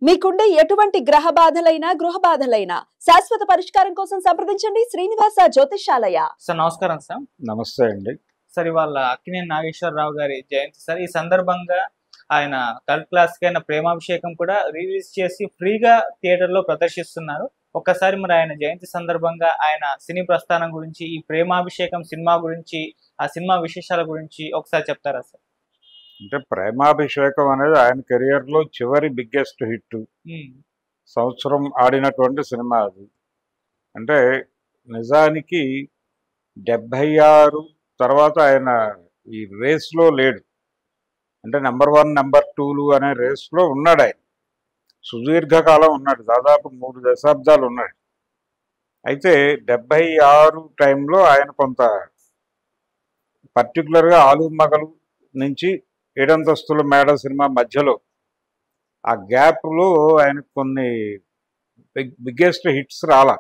మీకుండే ఎటువంటి గ్రహ బాధలైనా గృహ బాధలైనా శాశ్వత పరిష్కారం కోసం సంప్రదించండి శ్రీనివాస జ్యోతిషాలయ. సార్ నమస్కారం సార్. నమస్తే అండి. సార్ ఇవాళ అక్కినేని నాగేశ్వరరావు గారి జయంతి సార్. ఈ సందర్భంగా ఆయన కల్ట్ క్లాసిక్ అయిన ప్రేమాభిషేకం కూడా రిలీజ్ చేసి ఫ్రీగా థియేటర్లో ప్రదర్శిస్తున్నారు. ఒక్కసారి మరి ఆయన జయంతి సందర్భంగా ఆయన సినీ ప్రస్థానం గురించి, ఈ ప్రేమాభిషేకం సినిమా గురించి, ఆ సినిమా విశేషాల గురించి ఒకసారి చెప్తారా సార్? అంటే ప్రేమాభిషేకం అనేది ఆయన కెరియర్లో చివరి బిగ్గెస్ట్ హిట్. సంవత్సరం ఆడినటువంటి సినిమా అది. అంటే నిజానికి 76 తర్వాత ఆయన ఈ రేస్లో లేడు. అంటే నెంబర్ 1 నెంబర్ 2లు అనే రేస్లో ఉన్నాడు. ఆయన సుదీర్ఘకాలం ఉన్నాడు, దాదాపు 3 దశాబ్దాలు ఉన్నాడు. అయితే 76 టైంలో ఆయన కొంత పర్టికులర్గా ఆలు మగలు నుంచి ఏడంతస్తుల మేడ సినిమా మధ్యలో ఆ గ్యాప్లో ఆయనకు కొన్ని బిగ్గెస్ట్ హిట్స్ రాలా.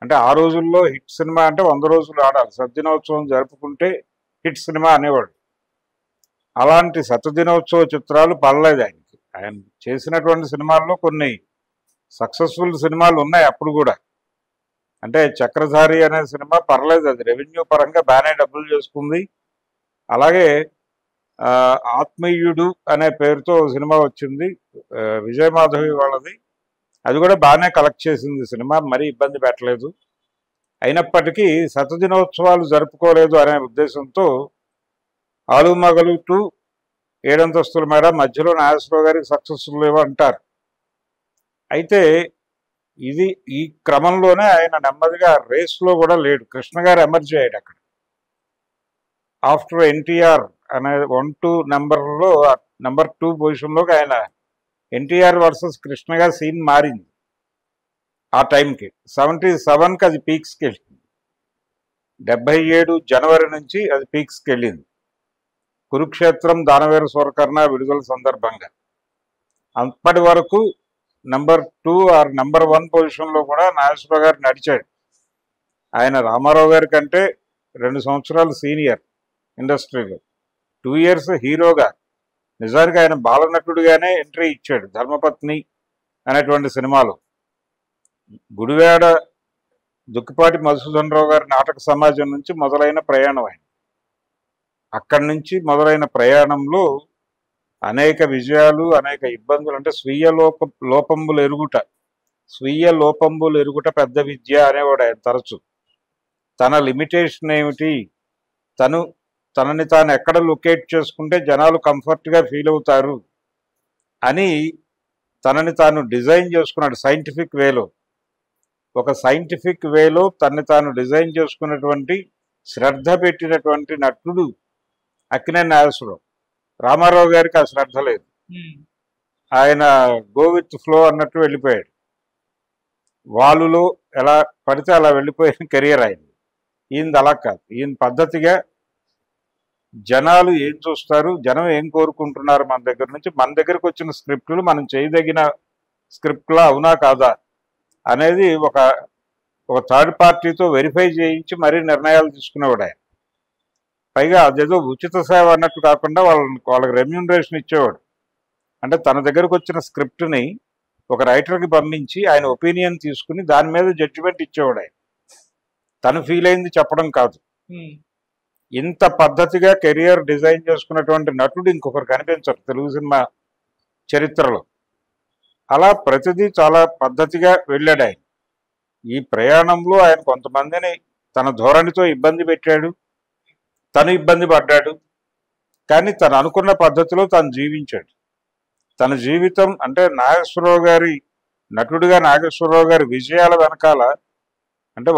అంటే ఆ రోజుల్లో హిట్ సినిమా అంటే 100 రోజులు ఆడాలి, శతదినోత్సవం జరుపుకుంటే హిట్ సినిమా అనేవాడు. అలాంటి శతదినోత్సవ చిత్రాలు పడలేదు ఆయనకి. ఆయన చేసినటువంటి సినిమాల్లో కొన్ని సక్సెస్ఫుల్ సినిమాలు ఉన్నాయి అప్పుడు కూడా. అంటే చక్రధారి అనే సినిమా పర్లేదు, అది రెవెన్యూ పరంగా బాగానే డబ్బులు చేసుకుంది. అలాగే ఆత్మీయుడు అనే పేరుతో సినిమా వచ్చింది, విజయమాధవి వాళ్ళది. అది కూడా బాగానే కలెక్ట్ చేసింది సినిమా, మరీ ఇబ్బంది పెట్టలేదు. అయినప్పటికీ శతదినోత్సవాలు జరుపుకోలేదు అనే ఉద్దేశంతో ఆలుమగలు టు ఏడంతస్తుల మేడ మధ్యలో నాగేశ్వరరావు గారికి సక్సెస్ఫుల్ ఏవో అంటారు. అయితే ఇది ఈ క్రమంలోనే ఆయన నెమ్మదిగా రేస్లో కూడా లేడు. కృష్ణ గారు ఎమర్జీ అయ్యాడు అక్కడ. ఆఫ్టర్ ఎన్టీఆర్ అనే 1-2 నెంబర్లో నెంబర్ 2 పొజిషన్లోకి ఆయన ఎన్టీఆర్ వర్సెస్ కృష్ణగా సీన్ మారింది. ఆ టైంకి 77కి అది పీక్స్కి వెళ్ళింది. 77 జనవరి నుంచి అది పీక్స్కి వెళ్ళింది. కురుక్షేత్రం దానవేర సూరకర్ణ విడుదల సందర్భంగా అప్పటి వరకు నెంబర్ 2 ఆర్ నెంబర్ 1 పొజిషన్లో కూడా నాగేశ్వరరావు గారు నడిచాడు. ఆయన రామారావు గారి కంటే 2 సంవత్సరాలు సీనియర్ ఇండస్ట్రీలో, 2 ఇయర్స్ హీరోగా. నిజానికి ఆయన బాలనటుడిగానే ఎంట్రీ ఇచ్చాడు ధర్మపత్ని అనేటువంటి సినిమాలో. గుడివాడ దుక్కిపాటి మధుసూదన్ రావు గారి నాటక సమాజం నుంచి మొదలైన ప్రయాణం ఆయన. అక్కడి నుంచి మొదలైన ప్రయాణంలో అనేక విజయాలు, అనేక ఇబ్బందులు. అంటే స్వీయ లోపంబులు ఎరుగుట పెద్ద విద్య అనేవాడు ఆయన తరచు. తన లిమిటేషన్ ఏమిటి, తనని తాను ఎక్కడ లొకేట్ చేసుకుంటే జనాలు కంఫర్ట్గా ఫీల్ అవుతారు అని తనని తాను డిజైన్ చేసుకున్నాడు సైంటిఫిక్ వేలో. ఒక సైంటిఫిక్ వేలో తనని తాను డిజైన్ చేసుకున్నటువంటి, శ్రద్ధ పెట్టినటువంటి నటుడు అక్కినేని నాగేశ్వరరావు. రామారావు గారికి ఆ శ్రద్ధ లేదు. ఆయన గో విత్ ఫ్లో అన్నట్టు వెళ్ళిపోయాడు. వాళ్ళులో ఎలా పడితే అలా వెళ్ళిపోయిన కెరియర్ అయింది. ఈయనది అలా కాదు. ఈయన పద్ధతిగా జనాలు ఏం చూస్తారు, జనం ఏం కోరుకుంటున్నారు మన దగ్గర నుంచి, మన దగ్గరకు వచ్చిన స్క్రిప్టులు మనం చేయదగిన స్క్రిప్ట్లా అవునా కాదా అనేది ఒక థర్డ్ పార్టీతో వెరిఫై చేయించి మరీ నిర్ణయాలు తీసుకునేవాడు ఆయన. పైగా అదేదో ఉచిత సేవ అన్నట్టు కాకుండా వాళ్ళకి రెమ్యూనరేషన్ ఇచ్చేవాడు. అంటే తన దగ్గరకు వచ్చిన స్క్రిప్ట్ని ఒక రైటర్కి పంపించి ఆయన ఒపీనియన్ తీసుకుని దాని మీద జడ్జిమెంట్ ఇచ్చేవాడు ఆయన. తను ఫీల్ అయింది చెప్పడం కాదు. ఇంత పద్ధతిగా కెరియర్ డిజైన్ చేసుకున్నటువంటి నటుడు ఇంకొకరు కనిపించరు తెలుగు సినిమా చరిత్రలో. అలా ప్రతిదీ చాలా పద్ధతిగా వెళ్ళాడు ఆయన. ఈ ప్రయాణంలో ఆయన కొంతమందిని తన ధోరణితో ఇబ్బంది పెట్టాడు, తను ఇబ్బంది పడ్డాడు. కానీ తను అనుకున్న పద్ధతిలో తను జీవించాడు. తన జీవితం అంటే నాగేశ్వరరావు గారి నటుడిగా నాగేశ్వరరావు గారి విజయాల వెనకాల అంటే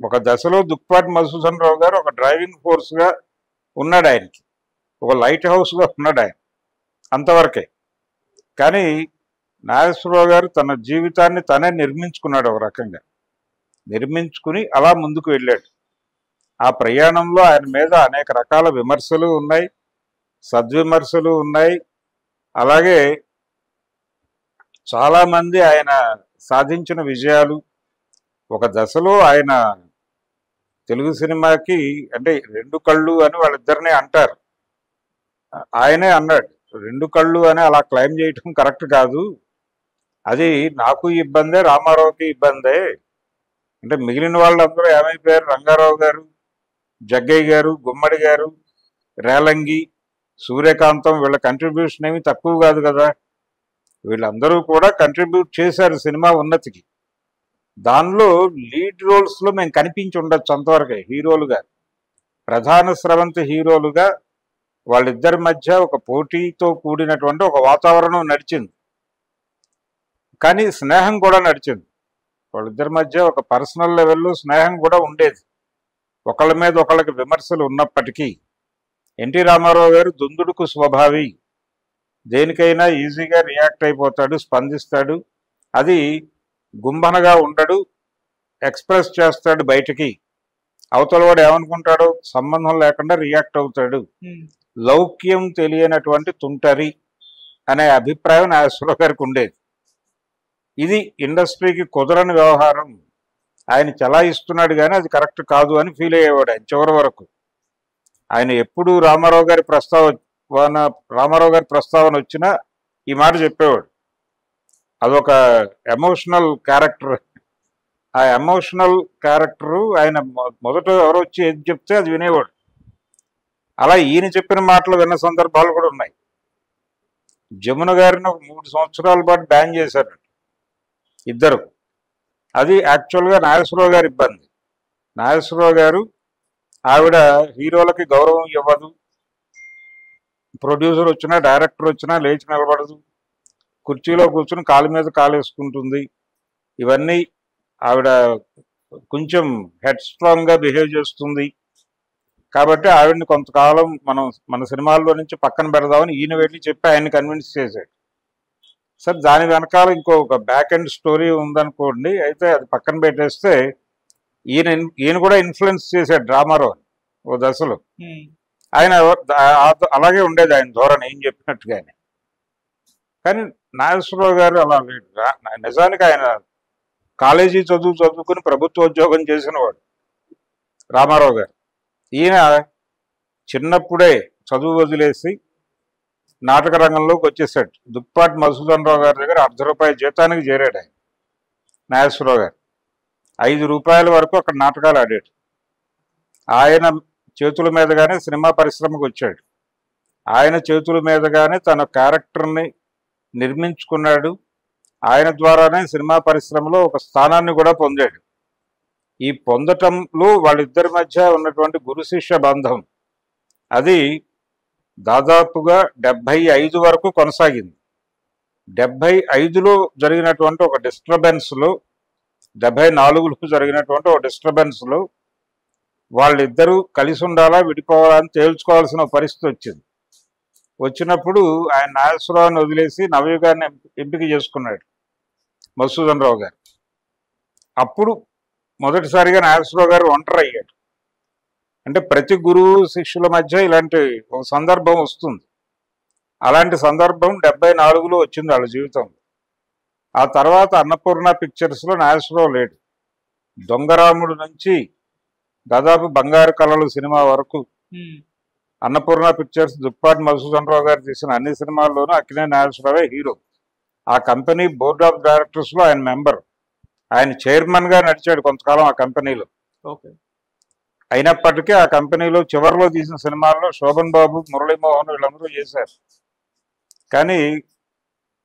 ఒక దశలో దుక్కిపాటి మధుసూదన్ రావు గారు ఒక డ్రైవింగ్ ఫోర్స్గా ఉన్నాడు ఆయనకి, ఒక లైట్ హౌస్గా ఉన్నాడు ఆయన, అంతవరకే. కానీ నాగేశ్వరరావు గారు తన జీవితాన్ని తనే నిర్మించుకున్నాడు, ఒక రకంగా నిర్మించుకుని అలా ముందుకు వెళ్ళాడు. ఆ ప్రయాణంలో ఆయన మీద అనేక రకాల విమర్శలు ఉన్నాయి, సద్విమర్శలు ఉన్నాయి. అలాగే చాలామంది ఆయన సాధించిన విజయాలు, ఒక దశలో ఆయన తెలుగు సినిమాకి అంటే 2 కళ్ళు అని వాళ్ళిద్దరినే అంటారు. ఆయనే అన్నాడు, 2 కళ్ళు అని అలా క్లైమ్ చేయటం కరెక్ట్ కాదు. అది నాకు ఇబ్బందే, రామారావుకి ఇబ్బందే. అంటే మిగిలిన వాళ్ళందరూ ఏమైపోయారు? రంగారావు గారు, జగ్గయ్య గారు, గుమ్మడి గారు, రేలంగి, సూర్యకాంతం, వీళ్ళ కంట్రిబ్యూషన్ ఏమి తక్కువ కాదు కదా. వీళ్ళందరూ కూడా కంట్రిబ్యూట్ చేశారు సినిమా ఉన్నతికి. దానిలో లీడ్ రోల్స్లో మేము కనిపించి ఉండొచ్చు అంతవరకే. హీరోలుగా, ప్రధాన స్రవంతి హీరోలుగా వాళ్ళిద్దరి మధ్య ఒక పోటీతో కూడినటువంటి ఒక వాతావరణం నడిచింది. కానీ స్నేహం కూడా నడిచింది. వాళ్ళిద్దరి మధ్య ఒక పర్సనల్ లెవెల్లో స్నేహం కూడా ఉండేది. ఒకళ్ళ మీద ఒకళ్ళకి విమర్శలు ఉన్నప్పటికీ ఎన్టీ రామారావు గారు దుందుడుకు స్వభావి, దేనికైనా ఈజీగా రియాక్ట్ అయిపోతాడు, స్పందిస్తాడు. అది గుంభనగా ఉండడు, ఎక్స్ప్రెస్ చేస్తాడు బయటికి. అవతల వాడు ఏమనుకుంటాడో సంబంధం లేకుండా రియాక్ట్ అవుతాడు. లౌక్యం తెలియనటువంటి తుంటరి అనే అభిప్రాయం నాగేశ్వరరావు గారికి ఉండేది. ఇది ఇండస్ట్రీకి కుదరని వ్యవహారం, ఆయన చలాయిస్తున్నాడు కానీ అది కరెక్ట్ కాదు అని ఫీల్ అయ్యేవాడు ఆయన చివరి వరకు. ఆయన ఎప్పుడు రామారావు గారి ప్రస్తావన వచ్చినా ఈ మాట చెప్పేవాడు. అదొక ఎమోషనల్ క్యారెక్టర్. ఆ ఎమోషనల్ క్యారెక్టరు ఆయన మొదట ఎవరో వచ్చి ఏది చెప్తే అది వినేవాడు. అలా ఈయన చెప్పిన మాటలు విన్న సందర్భాలు కూడా ఉన్నాయి. జమున గారిని ఒక 3 సంవత్సరాల పాటు బ్యాన్ చేశారు ఇద్దరు. అది యాక్చువల్గా నాగేశ్వరరావు గారి ఇబ్బంది. నాగేశ్వరరావు గారు ఆవిడ హీరోలకి గౌరవం ఇవ్వదు, ప్రొడ్యూసర్ వచ్చినా డైరెక్టర్ వచ్చినా లేచి నిలబడదు, కుర్చీలో కూర్చుని కాలు మీద కాలు వేసుకుంటుంది. ఇవన్నీ ఆవిడ కొంచెం హెడ్ స్ట్రాంగ్గా బిహేవ్ చేస్తుంది. కాబట్టి ఆవిడని కొంతకాలం మన సినిమాల్లో నుంచి పక్కన పెడదామని ఈయన వెళ్ళి చెప్పి ఆయన్ని కన్విన్స్ చేశాడు. సార్ దాని వెనకాల ఇంకొక బ్యాక్ ఎండ్ స్టోరీ ఉందనుకోండి. అయితే అది పక్కన పెట్టేస్తే ఈయన కూడా ఇన్ఫ్లుయెన్స్ చేశాడు రామారావు ఓ దశలో. ఆయన అలాగే ఉండేది ఆయన ధోరణి, ఏం చెప్పినట్టుగానే. కానీ నాగేశ్వరరావు గారు అలా లేడు. నిజానికి ఆయన కాలేజీ చదువుకుని ప్రభుత్వ ఉద్యోగం చేసినవాడు రామారావు గారు. ఈయన చిన్నప్పుడే చదువు వదిలేసి నాటక రంగంలోకి వచ్చేసాడు. దుప్పాటి మధుసూదన్ రావు గారి దగ్గర ₹1/2 జీతానికి చేరాడు ఆయన. నాగేశ్వరరావు గారు ₹5 వరకు అక్కడ నాటకాలు ఆడాడు. ఆయన చేతుల మీదుగానే సినిమా పరిశ్రమకు వచ్చాడు. ఆయన చేతుల మీదుగానే తన క్యారెక్టర్ని నిర్మించుకున్నాడు. ఆయన ద్వారానే సినిమా పరిశ్రమలో ఒక స్థానాన్ని కూడా పొందాడు. ఈ పొందటంలో వాళ్ళిద్దరి మధ్య ఉన్నటువంటి గురు శిష్య బంధం అది దాదాపుగా 75 వరకు కొనసాగింది. 75లో జరిగినటువంటి ఒక డిస్టర్బెన్స్లో, 74లో జరిగినటువంటి ఒక డిస్టర్బెన్స్లో వాళ్ళిద్దరూ కలిసి ఉండాలా విడిపోవాలని తేల్చుకోవాల్సిన పరిస్థితి వచ్చింది. వచ్చినప్పుడు ఆయన నాగేశ్వరరావుని వదిలేసి నవయుగాన్ని ఎంపిక చేసుకున్నాడు మధుసూదన్ రావు గారు. అప్పుడు మొదటిసారిగా నాగేశ్వరరావు గారు ఒంటరి అయ్యాడు. అంటే ప్రతి గురువు శిష్యుల మధ్య ఇలాంటి ఒక సందర్భం వస్తుంది. అలాంటి సందర్భం 74లో వచ్చింది వాళ్ళ జీవితంలో. ఆ తర్వాత అన్నపూర్ణ పిక్చర్స్లో నాగేశ్వరరావు లేడు. దొంగరాముడు నుంచి దాదాపు బంగారు కళలు సినిమా వరకు అన్నపూర్ణ పిక్చర్స్ దుప్పాటి మధుసూదన్ రావు గారు తీసిన అన్ని సినిమాల్లోనూ అక్కినేని నాగేశ్వరరావే హీరో. ఆ కంపెనీ బోర్డ్ ఆఫ్ డైరెక్టర్స్లో ఆయన మెంబర్. ఆయన చైర్మన్గా నడిచాడు కొంతకాలం ఆ కంపెనీలో. అయినప్పటికీ ఆ కంపెనీలో చివరిలో తీసిన సినిమాల్లో శోభన్ బాబు, మురళీమోహన్ వీళ్ళందరూ చేశారు. కానీ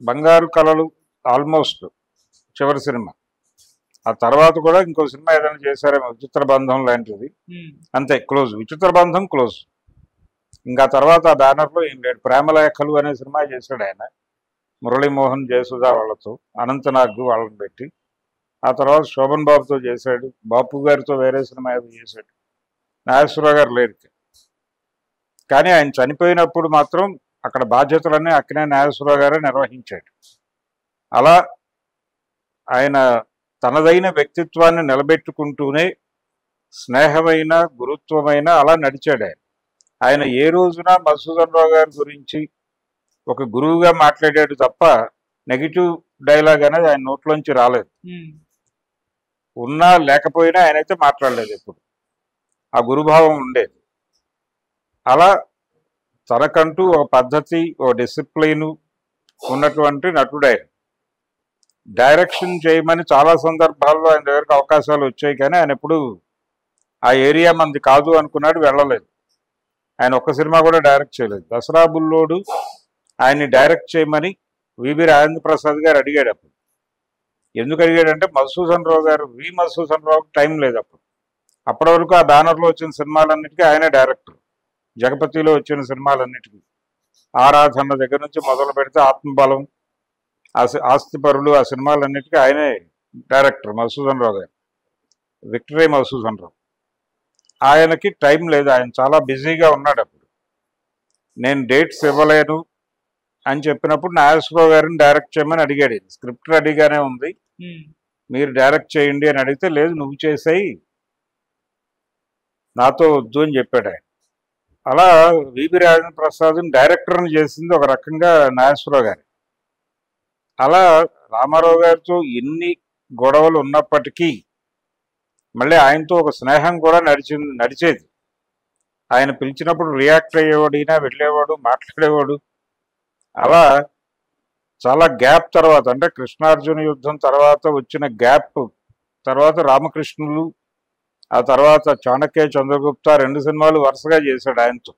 బంగారు కళలు ఆల్మోస్ట్ చివరి సినిమా. ఆ తర్వాత కూడా ఇంకో సినిమా ఏదైనా చేశారేమో, విచిత్ర బంధం లాంటిది, అంతే క్లోజ్. విచిత్ర బంధం క్లోజ్. ఇంకా తర్వాత ఆ బ్యానర్లో ఏం లేడు. ప్రేమలేఖలు అనే సినిమా చేశాడు ఆయన మురళీమోహన్, జయసుధా వాళ్ళతో, అనంతనాగ్ వాళ్ళని పెట్టి. ఆ తర్వాత శోభన్ బాబుతో చేశాడు, బాపు గారితో వేరే సినిమా ఏదో చేశాడు. నాగేశ్వరరావు గారు లేరు. కానీ ఆయన చనిపోయినప్పుడు మాత్రం అక్కడ బాధ్యతలన్నీ అక్కినేని నాగేశ్వరరావు గారే నిర్వహించాడు. అలా ఆయన తనదైన వ్యక్తిత్వాన్ని నిలబెట్టుకుంటూనే స్నేహమైన, గురుత్వమైన అలా నడిచాడు ఆయన. ఆయన ఏ రోజున మధుసూదన్ రావు గారి గురించి ఒక గురువుగా మాట్లాడాడు తప్ప నెగిటివ్ డైలాగ్ అనేది ఆయన నోట్లోంచి రాలేదు. ఉన్నా లేకపోయినా ఆయనైతే మాట్లాడలేదు ఎప్పుడు. ఆ గురుభావం ఉండేది. అలా తనకంటూ ఒక పద్ధతి, ఓ డిసిప్లైను ఉన్నటువంటి నటుడు ఆయన. డైరెక్షన్ చేయమని చాలా సందర్భాల్లో ఆయన దగ్గరకు అవకాశాలు వచ్చాయి, కానీ ఆయన ఎప్పుడు ఆ ఏరియా మంది కాదు అనుకున్నాడు, వెళ్ళలేదు. ఆయన ఒక్క సినిమా కూడా డైరెక్ట్ చేయలేదు. దసరా బుల్లోడు ఆయన్ని డైరెక్ట్ చేయమని విబి రాజేంద్ర ప్రసాద్ గారు అడిగాడు. అప్పుడు ఎందుకు అడిగాడంటే మధుసూదన్ రావు గారు, మధుసూదన్ రావుకి టైం లేదు అప్పటి వరకు ఆ బ్యానర్లో వచ్చిన సినిమాలన్నిటికీ ఆయనే డైరెక్టర్. జగపతిలో వచ్చిన సినిమాలన్నిటికీ ఆరాధన దగ్గర నుంచి మొదలు పెడితే ఆత్మబలం, ఆస్తిపరులు, ఆ సినిమాలన్నిటికీ ఆయనే డైరెక్టర్ మధుసూదన్ రావు గారు, విక్టరీ మధుసూదన్ రావు. ఆయనకి టైం లేదు, ఆయన చాలా బిజీగా ఉన్నాడు. అప్పుడు నేను డేట్స్ ఇవ్వలేను అని చెప్పినప్పుడు నాగేశ్వరరావు గారిని డైరెక్ట్ చేయమని అడిగాడు. స్క్రిప్ట్ రెడీగానే ఉంది, మీరు డైరెక్ట్ చేయండి అని అడిగితే, లేదు నువ్వు చేసేయి, నాతో వద్దు అని చెప్పాడు ఆయన. అలా విబి రాజేంద్ర ప్రసాద్ని డైరెక్టర్ని చేసింది ఒక రకంగా నాగేశ్వరరావు గారు. అలా రామారావు గారితో ఎన్ని గొడవలు ఉన్నప్పటికీ మళ్ళీ ఆయనతో ఒక స్నేహం కూడా నడిచేది. ఆయన పిలిచినప్పుడు రియాక్ట్ అయ్యేవాడు, ఈయన వెళ్ళేవాడు, మాట్లాడేవాడు. అలా చాలా గ్యాప్ తర్వాత, అంటే కృష్ణార్జున యుద్ధం తర్వాత వచ్చిన గ్యాప్ తర్వాత రామకృష్ణులు, ఆ తర్వాత చాణక్య, చంద్రగుప్త 2 సినిమాలు వరుసగా చేశాడు ఆయనతో.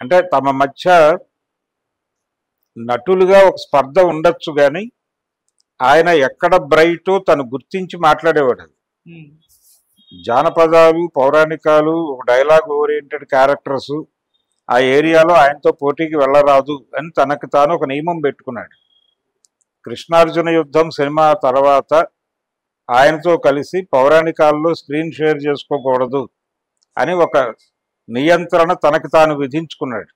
అంటే తమ మధ్య నటులుగా ఒక స్పర్ధ ఉండొచ్చు, కానీ ఆయన ఎక్కడ బ్రైటో తను గుర్తించి మాట్లాడేవాడు. అది జానపదాలు, పౌరాణికాలు, ఒక డైలాగ్ ఓరియంటెడ్ క్యారెక్టర్స్, ఆ ఏరియాలో ఆయనతో పోటీకి వెళ్ళరాదు అని తనకు తాను ఒక నియమం పెట్టుకున్నాడు. కృష్ణార్జున యుద్ధం సినిమా తర్వాత ఆయనతో కలిసి పౌరాణికాల్లో స్క్రీన్ షేర్ చేసుకోకూడదు అని ఒక నియంత్రణ తనకు తాను విధించుకున్నాడు.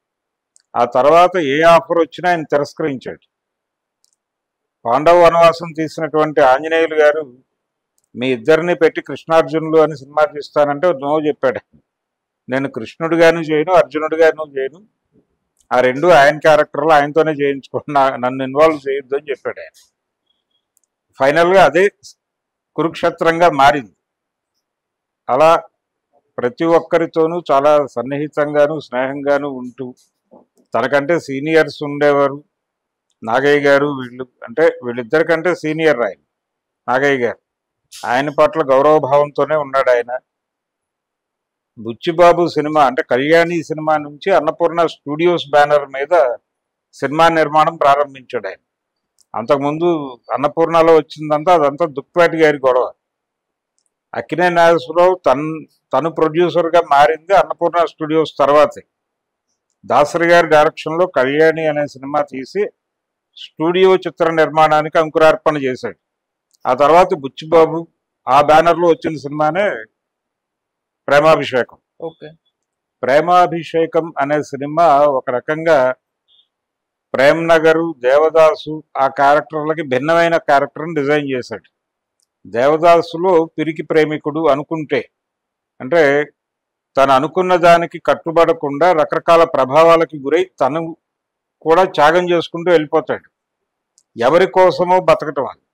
ఆ తర్వాత ఏ ఆఫర్ వచ్చినా ఆయన తిరస్కరించాడు. పాండవ వనవాసం తీసినటువంటి ఆంజనేయులు గారు, మీ ఇద్దరిని పెట్టి కృష్ణార్జునులు అని సినిమా తీస్తానంటే నో చెప్పాడు. నేను కృష్ణుడిగాను చేయను, అర్జునుడిగాను చేయను, ఆ 2 ఆయన క్యారెక్టర్లు ఆయనతోనే చేయించుకున్నా, నన్ను ఇన్వాల్వ్ చేయొద్దు అని చెప్పాడు ఆయన. ఫైనల్గా అదే కురుక్షేత్రంగా మారింది. అలా ప్రతి ఒక్కరితోనూ చాలా సన్నిహితంగాను స్నేహంగాను ఉంటూ, తనకంటే సీనియర్స్ ఉండేవారు, నాగయ్య గారు, వీళ్ళిద్దరికంటే సీనియర్ ఆయన నాగయ్య గారు. ఆయన పట్ల గౌరవభావంతోనే ఉన్నాడు ఆయన. బుచ్చిబాబు సినిమా అంటే కళ్యాణి సినిమా నుంచి అన్నపూర్ణ స్టూడియోస్ బ్యానర్ మీద సినిమా నిర్మాణం ప్రారంభించాడు ఆయన. అంతకుముందు అన్నపూర్ణలో వచ్చిందంతా అదంతా దుక్పాటి గారి గొడవ. అక్కినేని నాగేశ్వరరావు తను ప్రొడ్యూసర్గా మారింది అన్నపూర్ణ స్టూడియోస్ తర్వాతే. దాసరి గారి డైరెక్షన్లో కళ్యాణి అనే సినిమా తీసి స్టూడియో చిత్ర నిర్మాణానికి అంకురార్పణ చేశాడు. ఆ తర్వాత బుచ్చిబాబు ఆ బ్యానర్లో వచ్చిన సినిమానే ప్రేమాభిషేకం. ప్రేమాభిషేకం అనే సినిమా ఒక రకంగా ప్రేమ్ నగరు, దేవదాసు ఆ క్యారెక్టర్లకి భిన్నమైన క్యారెక్టర్ని డిజైన్ చేశాడు. దేవదాసులో పిరికి ప్రేమికుడు అనుకుంటే, అంటే తను అనుకున్న దానికి కట్టుబడకుండా రకరకాల ప్రభావాలకి గురై తను కూడా త్యాగం చేసుకుంటూ వెళ్ళిపోతాడు, ఎవరి కోసమో బతకటం. అని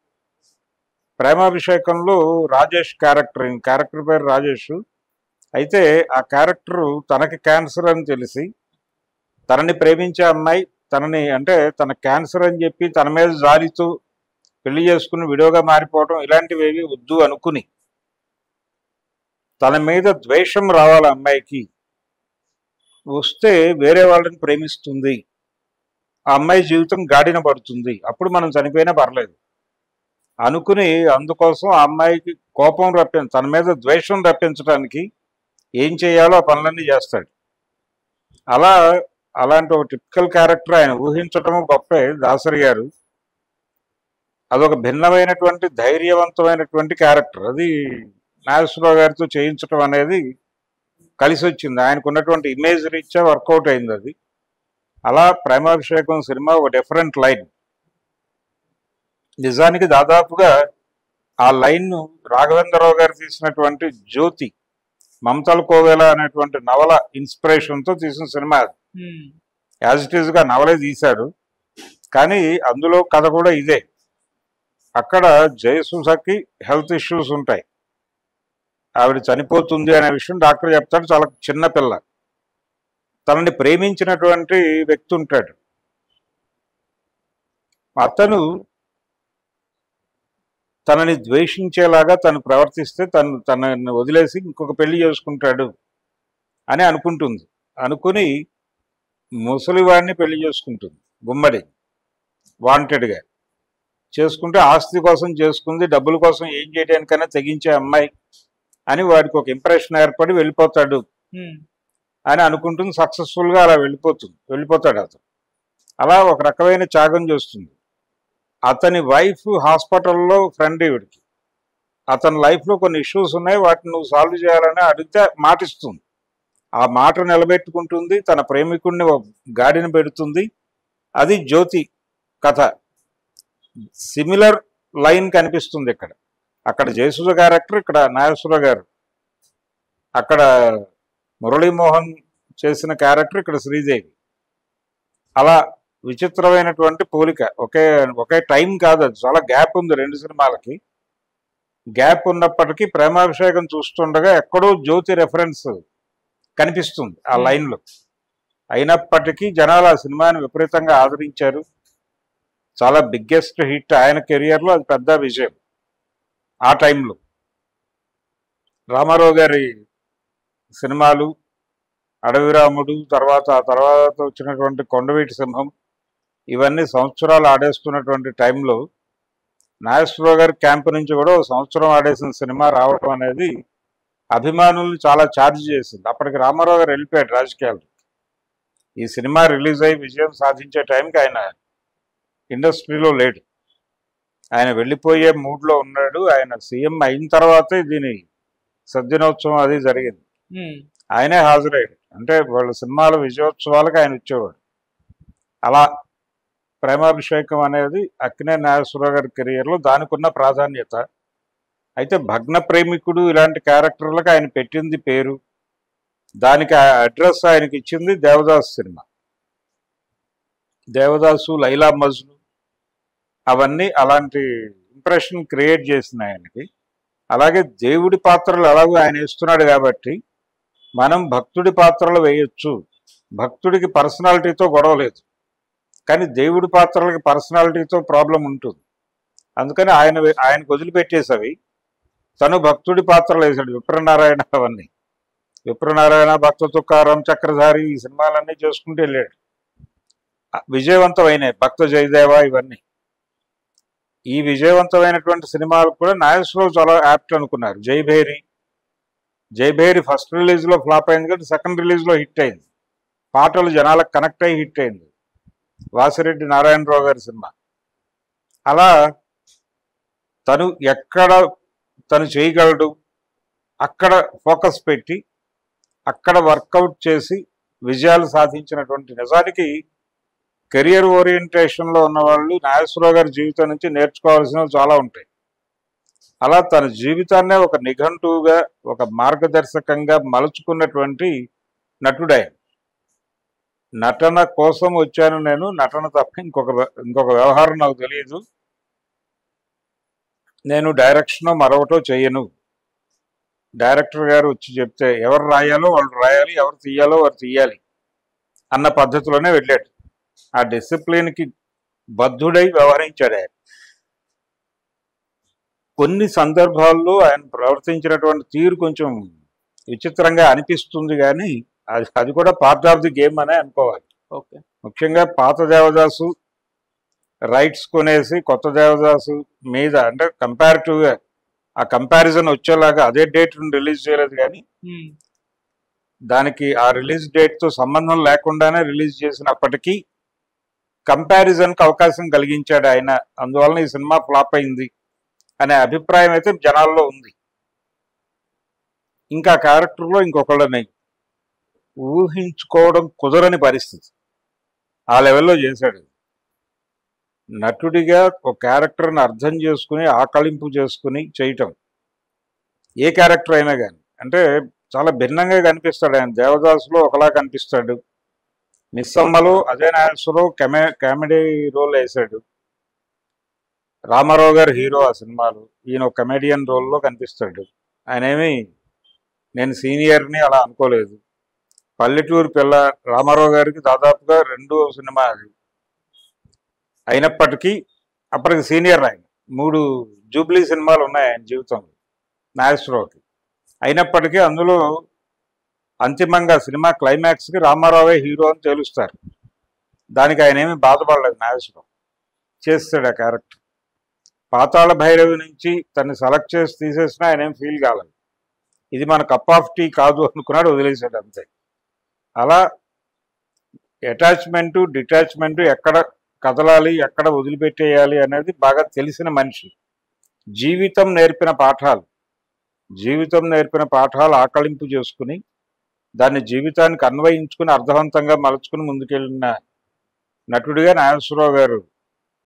ప్రేమాభిషేకంలో రాజేష్ క్యారెక్టర్ పేరు రాజేష్. అయితే ఆ క్యారెక్టరు తనకి క్యాన్సర్ అని తెలిసి, తనని ప్రేమించే అమ్మాయి తన క్యాన్సర్ అని చెప్పి తన మీద జాలితో పెళ్లి చేసుకుని విడోగా మారిపోవటం, ఇలాంటివి ఏవి వద్దు అనుకుని తన మీద ద్వేషం రావాలి అమ్మాయికి, వస్తే వేరే వాళ్ళని ప్రేమిస్తుంది, ఆ అమ్మాయి జీవితం గాడిన పడుతుంది, అప్పుడు మనం చనిపోయినా పర్లేదు అనుకుని, అందుకోసం ఆ అమ్మాయికి కోపం తన మీద ద్వేషం రప్పించడానికి ఏం చేయాలో ఆ పనులన్నీ చేస్తాడు. అలాంటి ఒక టిపికల్ క్యారెక్టర్ ఆయన ఊహించటం గొప్పే దాసరి గారు. అదొక భిన్నమైనటువంటి ధైర్యవంతమైనటువంటి క్యారెక్టర్. అది నాగేశ్వరరావు గారితో చేయించడం అనేది కలిసి వచ్చింది, ఆయనకు ఉన్నటువంటి ఇమేజ్ రీత్యా వర్కౌట్ అయింది అది. అలా ప్రేమాభిషేకం సినిమా ఒక డిఫరెంట్ లైన్. నిజానికి దాదాపుగా ఆ లైన్ రాఘవేంద్రరావు గారు తీసినటువంటి జ్యోతి, మమతల కోవెల అనేటువంటి నవల ఇన్స్పిరేషన్తో తీసిన సినిమా అది. యాజ్ ఇట్ ఈజ్గా నవలే తీశాడు, కానీ అందులో కథ కూడా ఇదే. అక్కడ జయసుధకి హెల్త్ ఇష్యూస్ ఉంటాయి, ఆవిడ చనిపోతుంది అనే విషయం డాక్టర్ చెప్తాడు. చాలా చిన్న పిల్ల, తనని ప్రేమించినటువంటి వ్యక్తి ఉంటాడు. అతను తనని ద్వేషించేలాగా తను ప్రవర్తిస్తే తనని వదిలేసి ఇంకొక పెళ్లి చేసుకుంటాడు అని అనుకుంటుంది. అనుకుని ముసలివాడిని పెళ్లి చేసుకుంటుంది. గుమ్మడి వాంటెడ్గా చేసుకుంటే ఆస్తి కోసం చేసుకుంది, డబ్బుల కోసం ఏం చేయడానికైనా తెగించే అమ్మాయి అని వాడికి ఒక ఇంప్రెషన్ ఏర్పడి వెళ్ళిపోతాడు అని అనుకుంటుంది. సక్సెస్ఫుల్గా అలా వెళ్ళిపోతాడు అతను. అలా ఒక రకమైన త్యాగం చేస్తుంది. అతని వైఫ్ హాస్పిటల్లో ఫ్రెండ్ ఈవిడికి. అతని లైఫ్లో కొన్ని ఇష్యూస్ ఉన్నాయి, వాటిని నువ్వు సాల్వ్ చేయాలని అడిగితే మాటిస్తుంది. ఆ మాట నిలబెట్టుకుంటుంది. తన ప్రేమికుడిని గాడిని పెడుతుంది. అది జ్యోతి కథ. సిమిలర్ లైన్ కనిపిస్తుంది ఇక్కడ. అక్కడ జయసుధ క్యారెక్టర్, ఇక్కడ నాగేశ్వర గారు. అక్కడ మురళీమోహన్ చేసిన క్యారెక్టర్, ఇక్కడ శ్రీదేవి. అలా విచిత్రమైనటువంటి పోలిక. ఒకే టైం కాదు, అది చాలా గ్యాప్ ఉంది 2 సినిమాలకి. గ్యాప్ ఉన్నప్పటికీ ప్రేమాభిషేకం చూస్తుండగా ఎక్కడో జ్యోతి రెఫరెన్స్ కనిపిస్తుంది ఆ లైన్లో. అయినప్పటికీ జనాలు ఆ సినిమాని విపరీతంగా ఆదరించారు. చాలా బిగ్గెస్ట్ హిట్ ఆయన కెరియర్లో, అది పెద్ద విజయం ఆ టైంలో. రామారావు గారి సినిమాలు అడవిరాముడు, తర్వాత వచ్చినటువంటి కొండవీటి సింహం, ఇవన్నీ సంవత్సరాలు ఆడేస్తున్నటువంటి టైంలో నాగేశ్వరరావు గారి క్యాంప్ నుంచి కూడా 1 సంవత్సరం ఆడేసిన సినిమా రావడం అనేది అభిమానుల్ని చాలా ఛార్జ్ చేసింది. అప్పటికి రామారావు గారు వెళ్ళిపోయాడు రాజకీయాలు. ఈ సినిమా రిలీజ్ అయ్యి విజయం సాధించే టైంకి ఆయన ఇండస్ట్రీలో లేడు. ఆయన వెళ్ళిపోయే మూడ్లో ఉన్నాడు. ఆయన సీఎం అయిన తర్వాతే దీని సద్దినోత్సవం అది జరిగింది. ఆయనే హాజరయ్యాడు. అంటే వాళ్ళ సినిమాల విజయోత్సవాలకు ఆయన వచ్చేవాడు. అలా ప్రేమాభిషేకం అనేది అక్కినేని నాగేశ్వరరావు గారి కెరియర్లో దానికి ఉన్న ప్రాధాన్యత. అయితే భగ్న ప్రేమికుడు ఇలాంటి క్యారెక్టర్లకు ఆయన పెట్టింది పేరు. దానికి అడ్రస్ ఆయనకి ఇచ్చింది దేవదాసు సినిమా. దేవదాసు, లైలా మజ్ను అవన్నీ అలాంటి ఇంప్రెషన్ క్రియేట్ చేసినాయి ఆయనకి. అలాగే దేవుడి పాత్రలు ఎలాగో ఆయన వేస్తున్నాడు కాబట్టి మనం భక్తుడి పాత్రలు వేయొచ్చు. భక్తుడికి పర్సనాలిటీతో గొడవ లేదు, కానీ దేవుడి పాత్రలకి పర్సనాలిటీతో ప్రాబ్లం ఉంటుంది. అందుకని ఆయనకు వదిలిపెట్టేసవి తను భక్తుడి పాత్రలు వేశాడు. విప్రనారాయణ, అవన్నీ విప్రనారాయణ, భక్త తుకారం, చక్రధారి, ఈ సినిమాలన్నీ చేసుకుంటూ వెళ్ళాడు. విజయవంతమైనవి. భక్త జయదేవ, ఇవన్నీ ఈ విజయవంతమైనటువంటి సినిమాలు కూడా నాగేశ్వరరావు చాలా యాప్ట్ అనుకున్నారు. జైభేరి ఫస్ట్ రిలీజ్లో ఫ్లాప్ అయింది, కానీ సెకండ్ రిలీజ్లో హిట్ అయింది. పాటలు జనాలకు కనెక్ట్ అయ్యి హిట్ అయింది. వాసిరెడ్డి నారాయణరావు గారి సినిమా. అలా తను ఎక్కడ తను చేయగలడు అక్కడ ఫోకస్ పెట్టి అక్కడ వర్కౌట్ చేసి విజయాలు సాధించినటువంటి, నిజానికి కెరియర్ ఓరియంటేషన్లో ఉన్న వాళ్ళు నాగేశ్వరరావు గారి జీవితం నుంచి నేర్చుకోవాల్సినవి చాలా ఉంటాయి. అలా తన జీవితాన్నే ఒక నిఘంటువుగా, ఒక మార్గదర్శకంగా మలుచుకున్నటువంటి నటుడే. నటన కోసం వచ్చాను నేను, నటన తప్ప ఇంకొక వ్యవహారం నాకు తెలియదు, నేను డైరెక్షన్ మరొకటో చేయను. డైరెక్టర్ గారు వచ్చి చెప్తే ఎవరు రాయాలో వాళ్ళు రాయాలి, ఎవరు తీయాలో వారు తీయాలి అన్న పద్ధతిలోనే వెళ్ళాడు. ఆ డిసిప్లిన్కి బద్ధుడై వ్యవహరించాడు ఆయన. కొన్ని సందర్భాల్లో ఆయన ప్రవర్తించినటువంటి తీరు కొంచెం విచిత్రంగా అనిపిస్తుంది, కానీ అది కూడా పార్ట్ ఆఫ్ ది గేమ్ అనే అనుకోవాలి. ఓకే. ముఖ్యంగా పాత దేవదాసు రైట్స్ కొనేసి కొత్త దేవదాసు మీద, అంటే కంపారిటివ్గా ఆ కంపారిజన్ వచ్చేలాగా అదే డేట్ రిలీజ్ చేయలేదు, కానీ దానికి ఆ రిలీజ్ డేట్తో సంబంధం లేకుండానే రిలీజ్ చేసినప్పటికీ కంపారిజన్కి అవకాశం కలిగించాడు ఆయన. అందువలన ఈ సినిమా ఫ్లాప్ అయింది అనే అభిప్రాయం అయితే జనాల్లో ఉంది. ఇంకా క్యారెక్టర్లో ఇంకొకళ్ళని ఊహించుకోవడం కుదరని పరిస్థితి. ఆ లెవెల్లో చేశాడు. నటుడిగా ఒక క్యారెక్టర్ని అర్థం చేసుకుని ఆకలింపు చేసుకుని చేయటం, ఏ క్యారెక్టర్ అయినా కానీ, అంటే చాలా భిన్నంగా కనిపిస్తాడు ఆయన. దేవదాసులో ఒకలా కనిపిస్తాడు, మిస్సమ్మలో అదే నాగేశ్వరరావు కామెడీ రోల్ వేశాడు. రామారావు గారు హీరో ఆ సినిమాలో, ఈయన ఒక కమెడియన్ రోల్లో కనిపిస్తాడు. ఆయన ఏమి నేను సీనియర్ని అలా అనుకోలేదు. పల్లెటూరు పిల్ల రామారావు గారికి దాదాపుగా 2వ సినిమా అది. అయినప్పటికీ అప్పటికి సీనియర్ ఆయన, 3 జూబ్లీ సినిమాలు ఉన్నాయి ఆయన జీవితంలో నాగేశ్వరరావుకి. అయినప్పటికీ అందులో అంతిమంగా సినిమా క్లైమాక్స్కి రామారావే హీరో అని తెలుస్తారు. దానికి ఆయన ఏమీ బాధపడలేదు. నాగేశ్వరరావు చేస్తాడు ఆ క్యారెక్టర్. పాతాళ భైరవి నుంచి తను సెలెక్ట్ చేసి తీసేసినా ఆయన ఏం ఫీల్ కాలేదు. ఇది మన కప్ ఆఫ్ టీ కాదు అనుకున్నాడు, వదిలేసాడు అంతే. అలా అటాచ్మెంటు డిటాచ్మెంటు ఎక్కడ కదలాలి ఎక్కడ వదిలిపెట్టేయాలి అనేది బాగా తెలిసిన మనిషి. జీవితం నేర్పిన పాఠాలు ఆకలింపు చేసుకుని దాన్ని జీవితానికి అన్వయించుకుని అర్థవంతంగా మలుచుకుని ముందుకెళ్ళిన నటుడిగా నాగేశ్వరరావు గారు